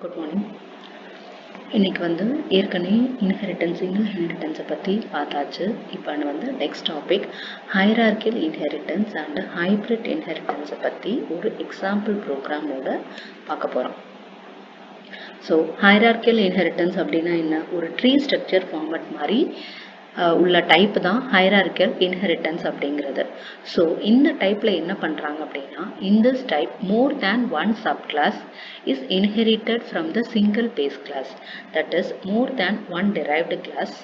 Good morning. இன்னைக்கு ஏற்கனவே single இன்ஹெரிட்டன்ஸை பற்றி பார்த்தாச்சு. இப்போ next topic hierarchical inheritance and hybrid இன்ஹெரிட்டன்ஸை பற்றி ஒரு எக்ஸாம்பிள் ப்ரோக்ராமோட பார்க்க போகிறோம். ஸோ ஹைரார்க்கியல் இன்ஹெரிட்டன்ஸ் அப்படின்னா என்ன? ஒரு ட்ரீ ஸ்ட்ரக்சர் ஃபார்மட் மாதிரி உள்ள டைப் தான் ஹைரார்க்கியல் இன்ஹெரிட்டன்ஸ் அப்படிங்கிறது. ஸோ இந்த டைப்பில் என்ன பண்ணுறாங்க அப்படின்னா, in this type more than one sub class is inherited from the single base class. That is more than one derived class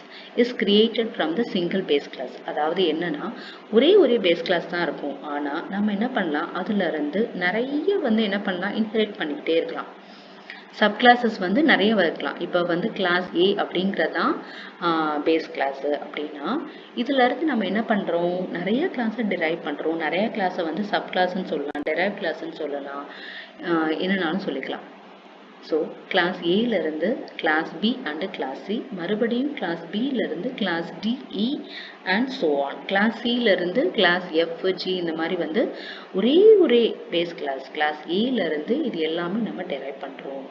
is created from the single base class. அதாவது என்னன்னா, ஒரே base class தான் இருக்கும். ஆனால் நம்ம என்ன பண்ணலாம், அதுலேருந்து நிறைய என்ன பண்ணலாம், இன்ஹெரிட் பண்ணிக்கிட்டே இருக்கலாம். சப் கிளாஸஸ் நிறைய இருக்கலாம். இப்போ கிளாஸ் ஏ அப்படிங்கிறதான் பேஸ் கிளாஸு அப்படின்னா, இதுலேருந்து நம்ம என்ன பண்ணுறோம், நிறைய கிளாஸை டிரைவ் பண்ணுறோம். நிறைய கிளாஸை சப் கிளாஸ்ன்னு சொல்லலாம், டெரைவ் கிளாஸ்ன்னு சொல்லலாம், என்னன்னாலும் சொல்லிக்கலாம். ஸோ கிளாஸ் ஏலேருந்து class B and class C, மறுபடியும் கிளாஸ் பியிலேருந்து class D E and so on. Class சியிலேருந்து கிளாஸ் எஃப் ஜி, இந்த மாதிரி ஒரே பேஸ் கிளாஸ் ஏலேருந்து இது எல்லாமே நம்ம டெரைவ் பண்ணுறோம்.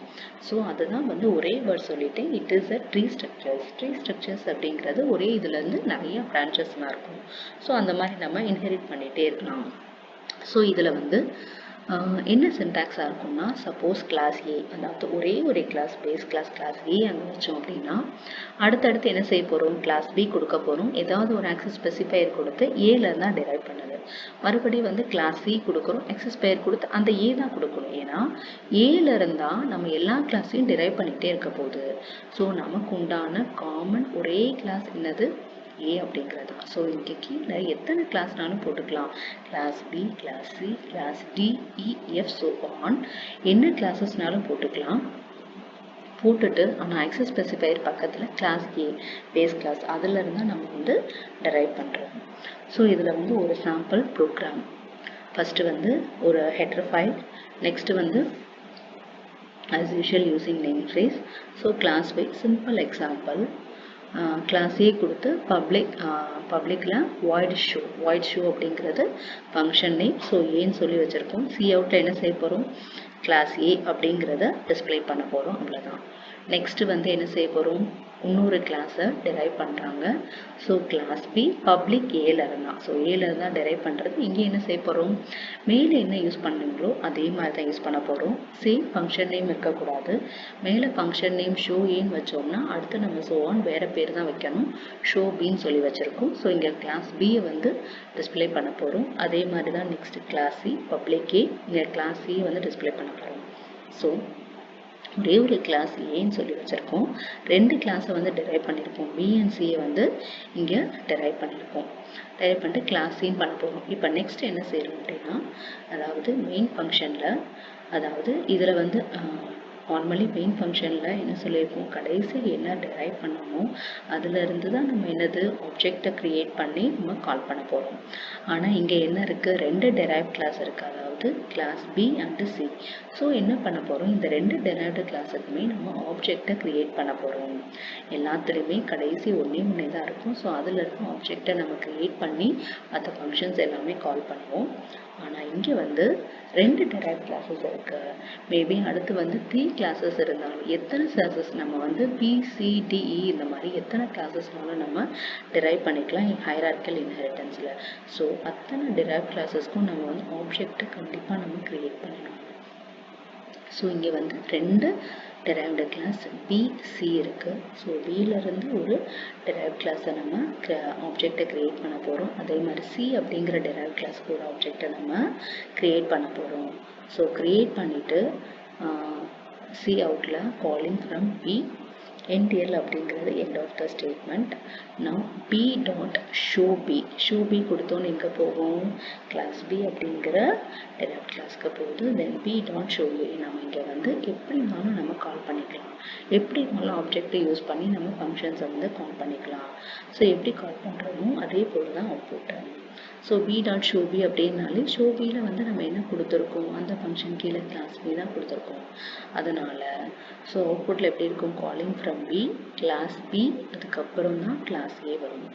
ஸோ அதுதான் ஒரே வேர்ட் சொல்லிட்டேன், it is a tree structures. Tree structures அப்படிங்கிறது ஒரே இதுலேருந்து நிறைய பிரான்ச்சஸ்லாம் இருக்கும். ஸோ அந்த மாதிரி நம்ம இன்ஹெரிட் பண்ணிகிட்டே இருக்கலாம். ஸோ இதில் என்ன சின்டாக்ஸாக இருக்கும்னா, சப்போஸ் கிளாஸ் ஏ, அதாவது ஒரே கிளாஸ் பேஸ் கிளாஸ் ஏ அங்கே வச்சோம் அப்படின்னா, அடுத்தடுத்து என்ன செய்ய போகிறோம், கிளாஸ் பி கொடுக்க போகிறோம். ஏதாவது ஒரு ஆக்சஸ் ஸ்பெசிஃபையர் கொடுத்து ஏலேருந்து தான் டிரைவ் பண்ணுது. மறுபடியும் கிளாஸ் சி கொடுக்குறோம், ஆக்சஸ் பெயர் கொடுத்து அந்த ஏ தான் கொடுக்கணும். ஏன்னா ஏலேருந்து தான் நம்ம எல்லா கிளாஸையும் டிரைவ் பண்ணிகிட்டே இருக்க போகுது. ஸோ நமக்கு உண்டான காமன் ஒரே கிளாஸ் என்னது, ஏ அப்படிங்கிறது. ஸோ இங்கே கீழே எத்தனை கிளாஸ்னாலும் போட்டுக்கலாம். Class B, class C, class D, E, F, so on, என்ன கிளாஸஸ்னாலும் போட்டுக்கலாம். போட்டுட்டு ஆனால் ஆக்சஸ் ஸ்பெசிஃபையர் பக்கத்தில் கிளாஸ் ஏ பேஸ் கிளாஸ், அதில் இருந்தால் நம்ம டெரைவ் பண்ணுறோம். ஸோ இதில் ஒரு சாம்பிள் ப்ரோக்ராம். ஃபஸ்ட்டு ஒரு header file, next as usual using namespace. So class by simple example, class A கொடுத்து பப்ளிக்ல void show அப்படிங்கிறது ஃபங்க்ஷன் நேம். ஸோ ஏன்னு சொல்லி வச்சுருக்கோம். சி அவுட்டில் என்ன செய்ய போகிறோம், கிளாஸ் ஏ அப்படிங்கிறத டிஸ்பிளே பண்ண போகிறோம், அவ்வளோதான். நெக்ஸ்ட்டு என்ன செய்ய போகிறோம், இன்னொரு கிளாஸை டெரைவ் பண்ணுறாங்க. ஸோ கிளாஸ் பி பப்ளிக் ஏலேருந்தான். ஸோ ஏலேருந்து தான் டெரைவ் பண்ணுறது. இங்கே என்ன செய்ய போகிறோம், மேலே என்ன யூஸ் பண்ணுங்களோ அதே மாதிரி தான் யூஸ் பண்ண போகிறோம். சேம் ஃபங்க்ஷன் நேம் இருக்கக்கூடாது. மேலே ஃபங்க்ஷன் நேம் ஷோ ஏன்னு வச்சோம்னா அடுத்து நம்ம ஸோ ஆன் வேறு பேர் தான் வைக்கணும். ஷோ பின்னு சொல்லி வச்சுருக்கோம். ஸோ இங்கே கிளாஸ் பியை டிஸ்பிளே பண்ண போகிறோம். அதே மாதிரி தான் நெக்ஸ்ட்டு கிளாஸ் சி பப்ளிக் ஏ, இங்கே கிளாஸ் சி டிஸ்பிளே பண்ண போகிறோம். ஸோ ஒரே கிளாஸ் ஏன்னு சொல்லி வச்சுருக்கோம். ரெண்டு கிளாஸை டெரைவ் பண்ணியிருக்கோம். பி அண்ட் சியை இங்கே டெரைவ் பண்ணியிருக்கோம். டெரைவ் பண்ணிட்டு கிளாஸ் சின்னு பண்ண போகிறோம். இப்போ நெக்ஸ்ட் என்ன செய்யணும் அப்படின்னா, அதாவது மெயின் ஃபங்க்ஷனில், அதாவது இதில் நார்மலி மெயின் ஃபங்க்ஷனில் என்ன சொல்லியிருக்கோம், கடைசி என்ன டெரைவ் பண்ணமோ அதிலிருந்து தான் நம்ம என்னது ஆப்ஜெக்டை க்ரியேட் பண்ணி நம்ம கால் பண்ண போகிறோம். ஆனால் இங்கே என்ன இருக்குது, ரெண்டு டெரைவ் கிளாஸ் இருக்குது, அதாவது class B and C. So என்ன பண்ண போகிறோம், இந்த ரெண்டு டெரைவ்டு கிளாஸுக்குமே நம்ம ஆப்ஜெக்டை க்ரியேட் பண்ண போகிறோம். எல்லாத்துலேயுமே கடைசி ஒன்றே தான் இருக்கும். ஸோ அதில் இருக்கும் ஆப்ஜெக்டை நம்ம க்ரியேட் பண்ணி மற்ற ஃபங்க்ஷன்ஸ் எல்லாமே கால் பண்ணுவோம். ஆனால் இங்கே ரெண்டு டெரைவ் கிளாஸஸ் இருக்குது. மேபி அடுத்து 3 கிளாஸஸ் இருந்தாலும், எத்தனை கிளாஸஸ் நம்ம பிசிடிஇ இந்த மாதிரி எத்தனை கிளாஸஸ்னாலும் நம்ம டெரைவ் பண்ணிக்கலாம் ஹைரார்க்கியல் இன்ஹெரிட்டன்ஸில். ஸோ அத்தனை டெரைவ் கிளாஸஸ்க்கும் நம்ம ஆப்ஜெக்டை கண்டிப்பாக நம்ம க்ரியேட் பண்ணணும். ஸோ இங்கே ரெண்டு டெரைவ்டு கிளாஸ் பி சி இருக்குது. ஸோ பியிலேருந்து ஒரு டெரைவ் கிளாஸை நம்ம ஆப்ஜெக்டை க்ரியேட் பண்ண போகிறோம். அதே மாதிரி சி அப்படிங்கிற டெரைவ் கிளாஸ்க்கு ஒரு ஆப்ஜெக்டை நம்ம க்ரியேட் பண்ண போகிறோம். ஸோ க்ரியேட் பண்ணிவிட்டு சி அவுட்டில் காலிங் ஃப்ரம் பி, என்டிஎல் அப்படிங்கிறது எண்ட் ஆஃப் த ஸ்டேட்மெண்ட். நான் பி டாட் ஷோ பி கொடுத்தோன்னு எங்கே போகும், கிளாஸ் பி அப்படிங்கிற டெரைவ் கிளாஸ்க்கு போகுது. Then B dot show A நம்ம இங்கே எப்படி இருந்தாலும் நம்ம கால் பண்ணிக்கலாம். எப்படி இருந்தாலும் ஆப்ஜெக்டை யூஸ் பண்ணி நம்ம ஃபங்க்ஷன்ஸை கால் பண்ணிக்கலாம். ஸோ எப்படி கால் பண்ணுறோமோ அதே போல் தான் output. So B dot show B அப்படின்னாலே ஷோ பியில் நம்ம என்ன கொடுத்துருக்கோம், அந்த ஃபங்க்ஷன் கீழே கிளாஸ் பி தான் கொடுத்துருக்கோம். அதனால் ஸோ அவுட்புட்டில் எப்படி இருக்கும், calling from B class B, அதுக்கப்புறம் தான் கிளாஸ் ஏ வரும்.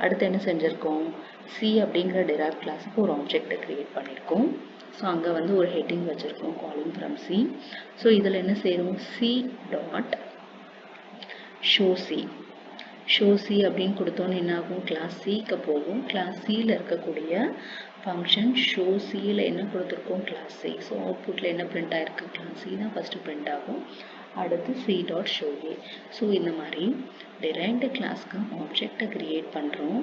அடுத்து என்ன செஞ்சுருக்கோம், சி அப்படிங்கிற டெரைவ் கிளாஸுக்கு ஒரு ஆப்ஜெக்டை க்ரியேட் பண்ணியிருக்கோம். ஸோ அங்கே வந்து ஒரு ஹெட்டிங் வச்சுருக்கோம் காலிங் ஃப்ரம் சி. ஸோ இதில் என்ன செய்கிறோம், C dot show C. Show C அப்படின்னு கொடுத்தோன்னு என்ன ஆகும், கிளாஸ் சிக்கு போகும். கிளாஸ் சியில் இருக்கக்கூடிய ஃபங்க்ஷன் ஷோ சியில் என்ன கொடுத்துருக்கோம், கிளாஸ் சி. ஸோ அவுட்புட்டில் என்ன பிரிண்ட் ஆகிருக்கு, கிளாஸ் சி தான் ஃபஸ்ட்டு பிரிண்ட் ஆகும். அடுத்து சி டாட் ஷோ ஏ. ஸோ இந்த மாதிரி டிரைவ்டு கிளாஸ்க்கு ஆப்ஜெக்டை க்ரியேட் பண்ணுறோம்.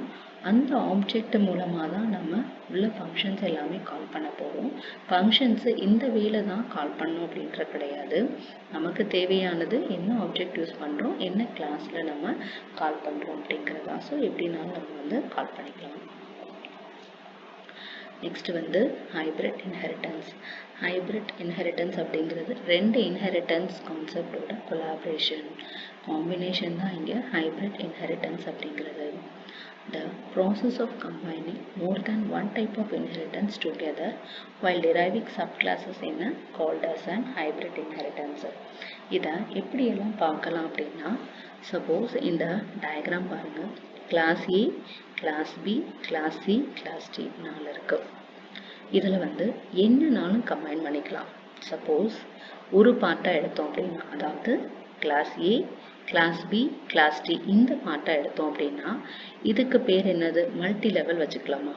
அந்த ஆப்ஜெக்ட் மூலமாக தான் நம்ம உள்ள ஃபங்க்ஷன்ஸ் எல்லாமே கால் பண்ண போகிறோம். ஃபங்க்ஷன்ஸு இந்த வேலை தான் கால் பண்ணணும் அப்படின்ற கிடையாது. நமக்கு தேவையானது என்ன ஆப்ஜெக்ட் யூஸ் பண்ணுறோம், என்ன கிளாஸில் நம்ம கால் பண்ணுறோம் அப்படிங்கிறதா. ஸோ எப்படினாலும் நம்ம வந்து கால் பண்ணிக்கலாம். நெக்ஸ்ட் வந்து ஹைப்ரிட் இன்ஹெரிட்டன்ஸ். ஹைப்ரிட் இன்ஹெரிட்டன்ஸ் அப்படிங்கிறது ரெண்டு இன்ஹெரிட்டன்ஸ் கான்செப்டோட கொலாபரேஷன் காம்பினேஷன் தான் இங்கே ஹைப்ரிட் இன்ஹெரிட்டன்ஸ் அப்படிங்கிறது. The process of combining more than one type of inheritance together while deriving subclasses in a called as an hybrid inheritance. இதை எப்படியெல்லாம் பார்க்கலாம் அப்படின்னா, சப்போஸ் இந்த டயக்ராம் பாருங்க, class A, class B, class C, class D 4 இருக்கு. இதில் வந்து என்னன்னாலும் கம்பைன் பண்ணிக்கலாம். சப்போஸ் ஒரு பார்ட்டாக எடுத்தோம் அப்படின்னா, அதாவது class A, class B, class D இந்த பார்ட்டாக எடுத்தோம் அப்படின்னா இதுக்கு பேர் என்னது, மல்டி லெவல் வச்சுக்கலாமா.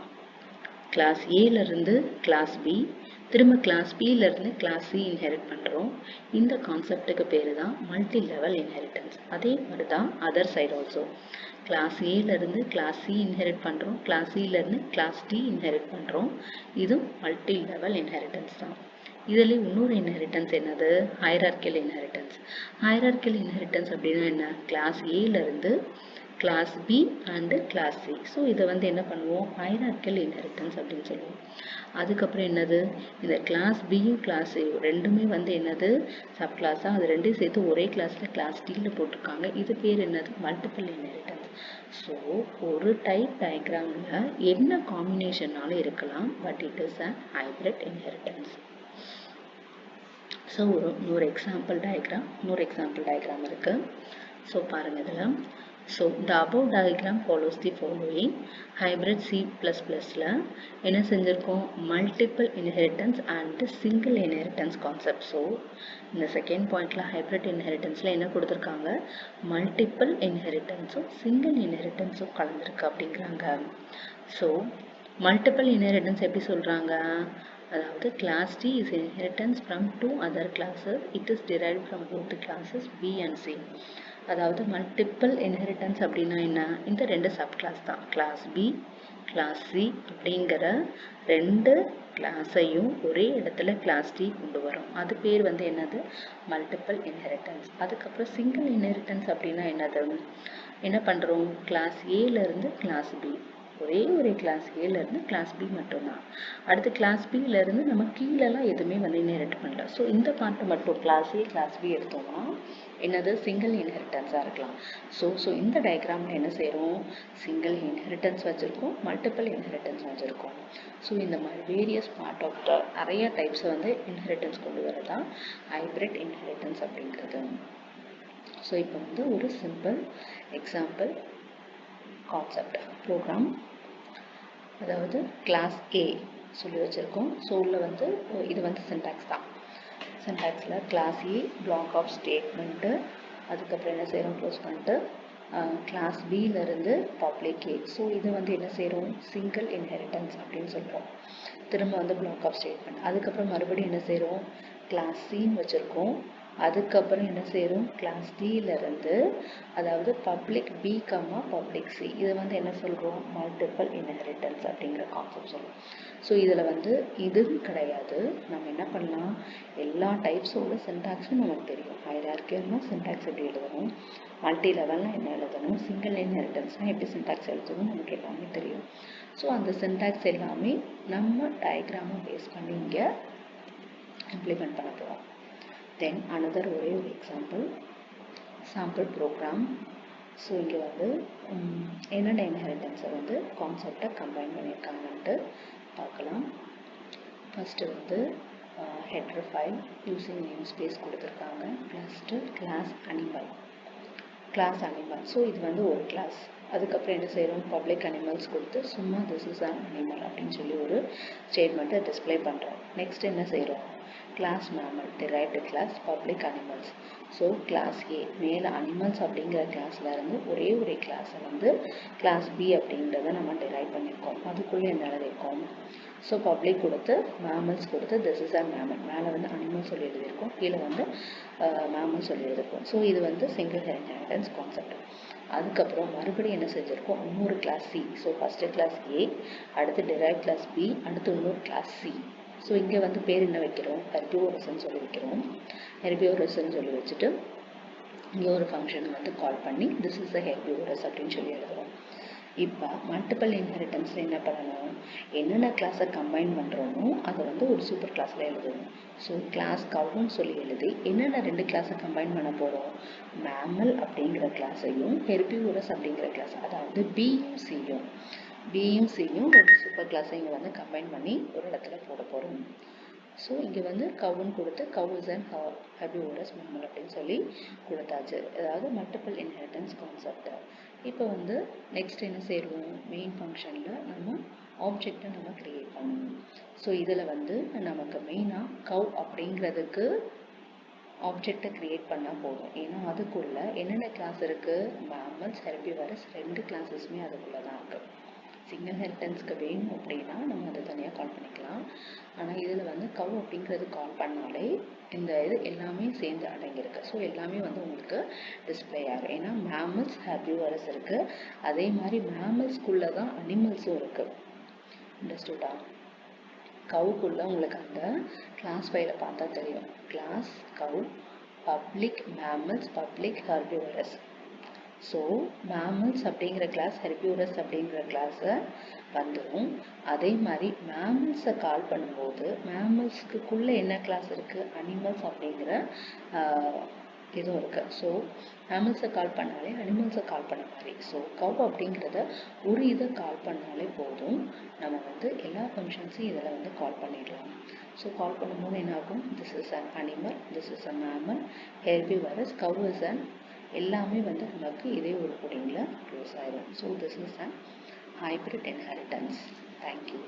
கிளாஸ் ஏலேருந்து கிளாஸ் பி, திரும்ப கிளாஸ் பியிலேருந்து கிளாஸ் சி இன்ஹெரிட் பண்ணுறோம். இந்த கான்செப்டுக்கு பேர் தான் மல்டி லெவல் இன்ஹெரிட்டன்ஸ். அதே மாதிரி தான் அதர் சைடு ஆல்சோ. கிளாஸ் ஏலேருந்து கிளாஸ் சி இன்ஹெரிட் பண்ணுறோம், கிளாஸ் சியிலேருந்து கிளாஸ் டி இன்ஹெரிட் பண்ணுறோம். இதுவும் மல்டி லெவல் இன்ஹெரிட்டன்ஸ் தான். இதில் இன்னொரு இன்ஹெரிட்டன்ஸ் என்னது, ஹைரார்க்கியல் இன்ஹெரிட்டன்ஸ். ஹைரார்க்கியல் இன்ஹெரிட்டன்ஸ் அப்படின்னா என்ன, கிளாஸ் ஏலேருந்து class B and class C. So இதை வந்து என்ன பண்ணுவோம், ஹைரார்க்கியல் இன்ஹெரிட்டன்ஸ் அப்படின்னு சொல்லுவோம். அதுக்கப்புறம் என்னது, இந்த கிளாஸ் பியும் கிளாஸ் ஏயும் ரெண்டுமே வந்து என்னது, சப் கிளாஸாக, அது ரெண்டையும் சேர்த்து ஒரே கிளாஸில் கிளாஸ் டியில் போட்டிருக்காங்க. இது பேர் என்னது, மல்டிபிள் இன்ஹெரிட்டன்ஸ். ஸோ ஒரு டைப் டயக்ராமில் என்ன காம்பினேஷன்னாலும் இருக்கலாம், but it is a hybrid inheritance. So இன்னொரு எக்ஸாம்பிள் டயக்ராம் இருக்குது. ஸோ பாருங்கள் இதில். So the above diagram follows the following. hybrid C++ல என்ன செஞ்சுருக்கோம், multiple inheritance and single inheritance concept. So இந்த செகண்ட் பாயிண்டில் ஹைப்ரிட் இன்ஹெரிட்டன்ஸில் என்ன கொடுத்துருக்காங்க, மல்டிபிள் இன்ஹெரிட்டன்ஸும் சிங்கிள் இன்ஹெரிட்டன்ஸும் கலந்துருக்கு அப்படிங்கிறாங்க. ஸோ மல்டிபிள் இன்ஹெரிட்டன்ஸ் எப்படி சொல்கிறாங்க, அதாவது class D is inheritance from two other classes. It is derived from both the classes B and C. அதாவது மல்டிபிள் இன்ஹெரிட்டன்ஸ் அப்படின்னா என்ன, இந்த ரெண்டு சப் கிளாஸ் தான், கிளாஸ் பி, கிளாஸ் சி அப்படிங்கிற ரெண்டு கிளாஸையும் ஒரே இடத்துல கிளாஸ் டி கொண்டு வரும். அது பேர் வந்து என்னது, மல்டிபிள் இன்ஹெரிட்டன்ஸ். அதுக்கப்புறம் சிங்கிள் இன்ஹெரிட்டன்ஸ் அப்படின்னா என்னது, என்ன பண்ணுறோம், கிளாஸ் ஏலேருந்து கிளாஸ் பி, ஒரே ஒரு கிளாஸ் ஏலேருந்து கிளாஸ் பி மட்டும்தான். அடுத்து கிளாஸ் பியிலேருந்து நம்ம கீழெல்லாம் எதுவுமே வந்து இன்ஹெரிட் பண்ணல. ஸோ இந்த பார்ட்டு மட்டும் கிளாஸ் ஏ கிளாஸ் பி எடுத்தோம்னா என்னது, சிங்கிள் இன்ஹெரிட்டன்ஸாக இருக்கலாம். ஸோ இந்த டயக்ராமில் என்ன செய்கிறோம், சிங்கிள் இன்ஹெரிட்டன்ஸ் வச்சுருக்கோம், மல்டிபிள் இன்ஹெரிட்டன்ஸ் வச்சுருக்கோம். ஸோ இந்த மாதிரி வேரியஸ் பார்ட் ஆஃப் த நிறைய டைப்ஸை வந்து இன்ஹெரிட்டன்ஸ் கொண்டு வரதான் ஹைப்ரிட் இன்ஹெரிட்டன்ஸ் அப்படிங்கிறது. ஸோ இப்போ வந்து ஒரு சிம்பிள் எக்ஸாம்பிள் கான்செப்ட் ப்ரோக்ராம், அதாவது கிளாஸ் ஏ சொல்லி வச்சுருக்கோம். ஸோ உள்ள வந்து இது வந்து சின்டாக்ஸ் தான். சின்டாக்ஸில் class A block of statement, அதுக்கப்புறம் என்ன செய்கிறோம், க்ளோஸ் பண்ணிட்டு கிளாஸ் பியிலேருந்து பப்ளிக் ஏ. ஸோ இது வந்து என்ன செய்கிறோம், சிங்கிள் இன்ஹெரிட்டன்ஸ் அப்படின்னு சொல்கிறோம். திரும்ப வந்து பிளாக் ஆஃப் ஸ்டேட்மெண்ட், அதுக்கப்புறம் மறுபடியும் என்ன செய்கிறோம், கிளாஸ் சின்னு வச்சுருக்கோம். அதுக்கப்புறம் என்ன செய்கிறோம், கிளாஸ் டியிலேருந்து அதாவது public B comma public C, இதை வந்து என்ன சொல்கிறோம், மல்டிபிள் இன்ஹெரிட்டன்ஸ் அப்படிங்கிற கான்செப்ட் சொல்லுவோம். ஸோ இதில் வந்து இதுவும் கிடையாது, நம்ம என்ன பண்ணலாம், எல்லா டைப்ஸோட சின்டாக்ஸும் நமக்கு தெரியும். ஹைரார்க்கியல்னா சின்டாக்ஸ் எப்படி எழுதணும், மல்டி லெவல்னால் என்ன எழுதணும், சிங்கிள் இன்ஹெரிட்டன்ஸ்னால் எப்படி சின்டாக்ஸ் எழுதணும், நமக்கு எல்லாமே தெரியும். ஸோ அந்த சின்டாக்ஸ் எல்லாமே நம்ம டயக்ராமை பேஸ் பண்ணி இங்கே இம்ப்ளிமெண்ட் பண்ண போகிறோம். தென் அனதர் ஒரே ஒரு எக்ஸாம்பிள் சாம்பிள் ப்ரோக்ராம். ஸோ இங்கே வந்து என்னென்ன இன்ஹெரிட்டன்ஸை வந்து கான்செப்டை கம்பைன் பண்ணியிருக்காங்கன்ட்டு பார்க்கலாம். ஃபஸ்ட்டு வந்து header file using name space கொடுத்துருக்காங்க. First class animal. ஸோ இது வந்து ஒரு கிளாஸ், அதுக்கப்புறம் என்ன செய்கிறோம், பப்ளிக் அனிமல்ஸ் கொடுத்து சும்மா திஸ் இஸ் அன் அனிமல் அப்படின்னு சொல்லி ஒரு ஸ்டேட்மெண்ட்டை டிஸ்பிளே பண்ணுறோம். நெக்ஸ்ட் என்ன செய்கிறோம், class mammal derived class public animals. So class A மேலே அனிமல்ஸ் அப்படிங்கிற கிளாஸில் இருந்து ஒரே ஒரு கிளாஸை வந்து கிளாஸ் பி அப்படின்றத நம்ம டிரைவ் பண்ணியிருக்கோம். அதுக்குள்ளே என்ன எழுதியிருக்கோம், ஸோ பப்ளிக் கொடுத்து மேமல்ஸ் கொடுத்து திஸ் இஸ் அன் மேமல், மேலே வந்து அனிமல் சொல்லி எழுதியிருக்கோம், கீழே வந்து மேமல் சொல்லி எழுதியிருக்கோம். ஸோ இது வந்து சிங்கிள் இன்ஹெரிட்டன்ஸ் கான்செப்ட். அதுக்கப்புறம் மறுபடியும் என்ன செஞ்சுருக்கோம், இன்னொரு class C. So first class A, அடுத்து டிரைவ் கிளாஸ் பி, அடுத்து இன்னொரு கிளாஸ் சி. ஸோ இங்கே வந்து பேர் என்ன வைக்கிறோம், ஹெர்பிவோரஸ்ன்னு சொல்லி வைக்கிறோம். ஹெர்பிவோரஸ்ன்னு சொல்லி வச்சுட்டு இங்கே ஒரு ஃபங்க்ஷனை வந்து கால் பண்ணி திஸ் இஸ் த ஹெர்பிவோரஸ் அப்படின்னு சொல்லி எழுதுகிறோம். இப்போ மல்டிபிள் இன்ஹெரிட்டன்ஸில் என்ன பண்ணணும், என்னென்ன கிளாஸை கம்பைன் பண்ணுறோமோ அதை வந்து ஒரு சூப்பர் கிளாஸில் எழுதணும். ஸோ கிளாஸ் கவுன்னு சொல்லி எழுதி என்னென்ன 2 கிளாஸை கம்பைன் பண்ண போகிறோம், மேமல் அப்படிங்கிற கிளாஸையும் ஹெர்பிவோரஸ் அப்படிங்கிற கிளாஸ், அதாவது பியும் சியும் ஒரு சூப்பர் கிளாஸையும் வந்து கம்பைன் பண்ணி ஒரு இடத்துல போட போகிறோம். ஸோ இங்கே வந்து கவுன்னு கொடுத்து கவ் இஸ் அண்ட் ஹெர்பிவோரஸ் மேமல் அப்படின்னு சொல்லி கொடுத்தாச்சு. அதாவது மல்டிபிள் இன்ஹெரிட்டன்ஸ் கான்செப்ட். இப்போ வந்து நெக்ஸ்ட் என்ன செய்வோம், மெயின் ஃபங்க்ஷனில் நம்ம ஆப்ஜெக்டை நம்ம க்ரியேட் பண்ணணும். ஸோ இதில் வந்து நமக்கு மெயினாக கவ் அப்படிங்கிறதுக்கு ஆப்ஜெக்டை க்ரியேட் பண்ணால் போதும். ஏன்னா அதுக்குள்ளே என்னென்ன கிளாஸ் இருக்குது, மேமல்ஸ் ஹெர்பிவோரஸ் 2 கிளாஸஸுமே அதுக்குள்ளே தான் இருக்குது. சிங்கிள் இன்ஹெரிட்டன்ஸ்க்கு வேணும் அப்படின்னா நம்ம அதை தனியாக கால் பண்ணிக்கலாம். ஆனால் இதில் வந்து கவ் அப்படிங்கிறது கால் பண்ணாலே இந்த இது எல்லாமே சேர்ந்து அடங்கியிருக்கு. ஸோ எல்லாமே வந்து உங்களுக்கு டிஸ்பிளே ஆகும். ஏன்னா மேமல்ஸ் ஹெர்பிவோரஸ் இருக்குது, அதே மாதிரி மேமல்ஸ்குள்ளே தான் அனிமல்ஸும் இருக்குது. அண்டர்ஸ்டுடா? கவுக்குள்ளே உங்களுக்கு அந்த கிளாஸ் ஃபைலை பார்த்தா தெரியும், class cow public mammals public herbivorous. So mammals அப்படிங்கிற கிளாஸ் ஹெர்பிவோரஸ் அப்படிங்கிற கிளாஸை வந்துடும். அதே மாதிரி மேமல்ஸை கால் பண்ணும்போது மேமல்ஸ்க்குள்ளே என்ன கிளாஸ் இருக்குது, அனிமல்ஸ் அப்படிங்கிற இதுவும் இருக்குது. ஸோ மேமல்ஸை கால் பண்ணாலே அனிமல்ஸை கால் பண்ண மாதிரி. ஸோ கவ் அப்படிங்கிறத ஒரு இதை கால் பண்ணாலே போதும், நம்ம வந்து எல்லா ஃபங்க்ஷன்ஸையும் இதில் வந்து கால் பண்ணிடலாம். ஸோ கால் பண்ணும்போது என்ன ஆகும், this is an animal, this is a mammal, herbivorous, cow is an எல்லாமே வந்து நமக்கு இதே ஒரு கோடிங்கில் க்ளோஸ் ஆயிடும். So this is an hybrid inheritance. Thank you.